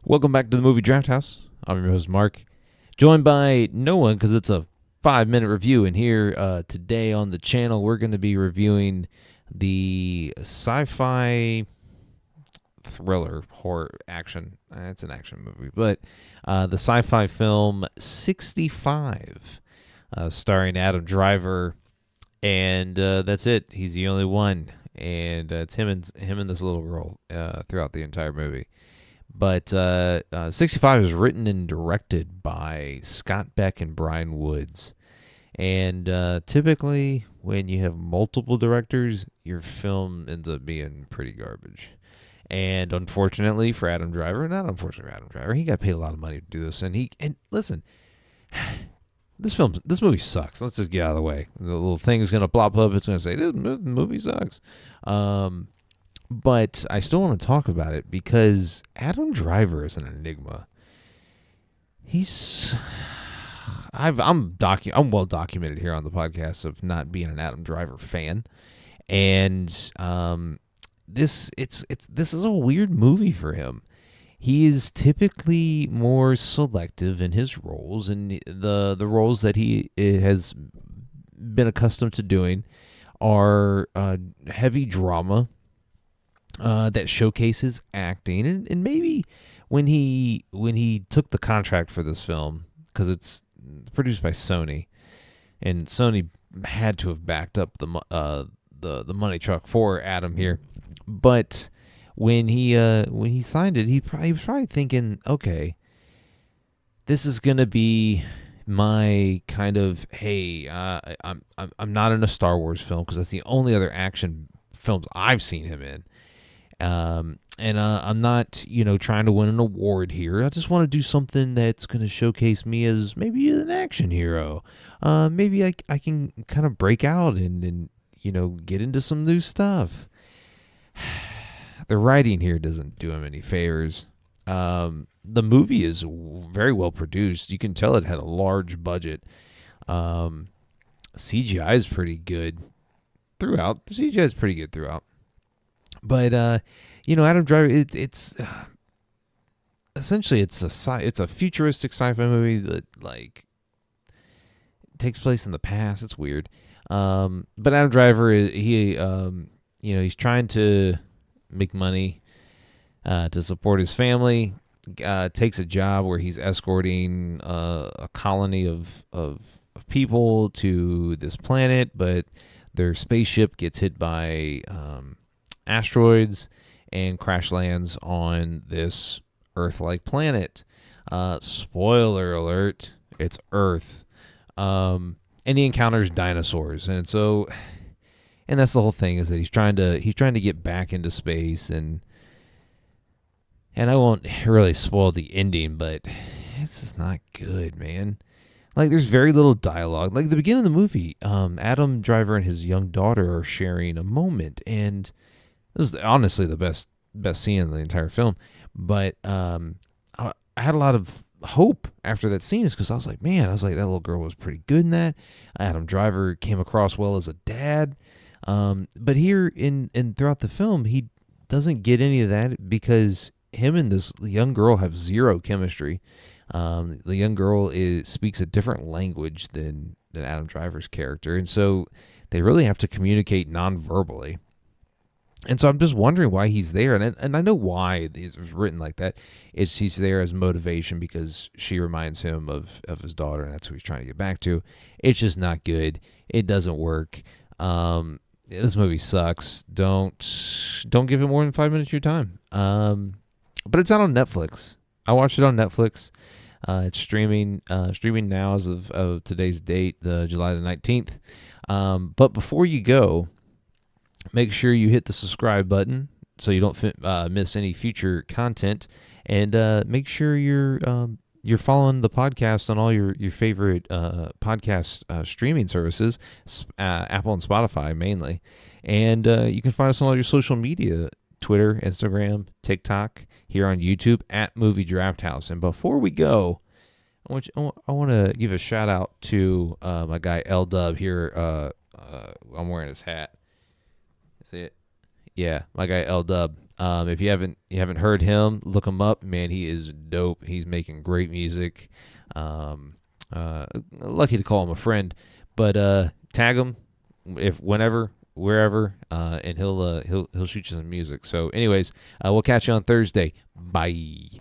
Welcome back to the Movie Draft House. I'm your host, Mark, joined by no one because it's a 5-minute review. And here today on the channel, we're going to be reviewing the sci-fi thriller, horror, action. It's an action movie, but the sci-fi film 65, starring Adam Driver. And that's it. He's the only one. And it's him and this little girl throughout the entire movie. But 65 is written and directed by Scott Beck and Brian Woods. And typically, when you have multiple directors, your film ends up being pretty garbage. And unfortunately for Adam Driver, not unfortunately for Adam Driver, he got paid a lot of money to do this. And listen, this movie sucks. Let's just get out of the way. The little thing is gonna plop up. It's gonna say this movie sucks. But I still want to talk about it because Adam Driver is an enigma. I'm well documented here on the podcast of not being an Adam Driver fan, and this is a weird movie for him. He is typically more selective in his roles, and the roles that he has been accustomed to doing are heavy drama. That showcases acting, and maybe when he took the contract for this film, because it's produced by Sony, and Sony had to have backed up the money truck for Adam here, but when he signed it, he was probably thinking, okay, this is gonna be my kind of I'm not in a Star Wars film because that's the only other action films I've seen him in. I'm not, trying to win an award here. I just want to do something that's going to showcase me as maybe an action hero. Maybe I can kind of break out and get into some new stuff. The writing here doesn't do him any favors. The movie is very well produced. You can tell it had a large budget. CGI is pretty good throughout. The CGI is pretty good throughout. But Adam Driver, it's essentially it's a futuristic sci-fi movie that takes place in the past. It's weird. But Adam Driver, he's trying to make money to support his family. Takes a job where he's escorting a colony of people to this planet, but their spaceship gets hit by asteroids and crash lands on this Earth-like planet. Spoiler alert, it's Earth. And he encounters dinosaurs, and that's the whole thing, is that he's trying to get back into space, and I won't really spoil the ending, but it's just not good, man. There's very little dialogue. The beginning of the movie, Adam Driver and his young daughter are sharing a moment, and this is honestly the best scene in the entire film. But I had a lot of hope after that scene, is because I was like, that little girl was pretty good in that. Adam Driver came across well as a dad. But here in throughout the film, he doesn't get any of that because him and this young girl have zero chemistry. The young girl speaks a different language than Adam Driver's character, and so they really have to communicate non-verbally. And so I'm just wondering why he's there, and I know why it was written like that. He's there as motivation because she reminds him of his daughter, and that's who he's trying to get back to. It's just not good. It doesn't work. This movie sucks. Don't give it more than 5 minutes of your time. But it's out on Netflix. I watched it on Netflix. It's streaming now as of today's date, July the 19th. But before you go, make sure you hit the subscribe button so you don't miss any future content, and make sure you're following the podcast on all your favorite podcast streaming services, Apple and Spotify mainly, and you can find us on all your social media: Twitter, Instagram, TikTok, here on YouTube at Movie Draft House. And before we go, I want to give a shout out to my guy L Dub here. I'm wearing his hat. See it? Yeah, my guy L Dub. If you haven't heard him, look him up. Man, he is dope. He's making great music. Lucky to call him a friend, but tag him if whenever wherever, and he'll shoot you some music. So, anyways, we'll catch you on Thursday. Bye.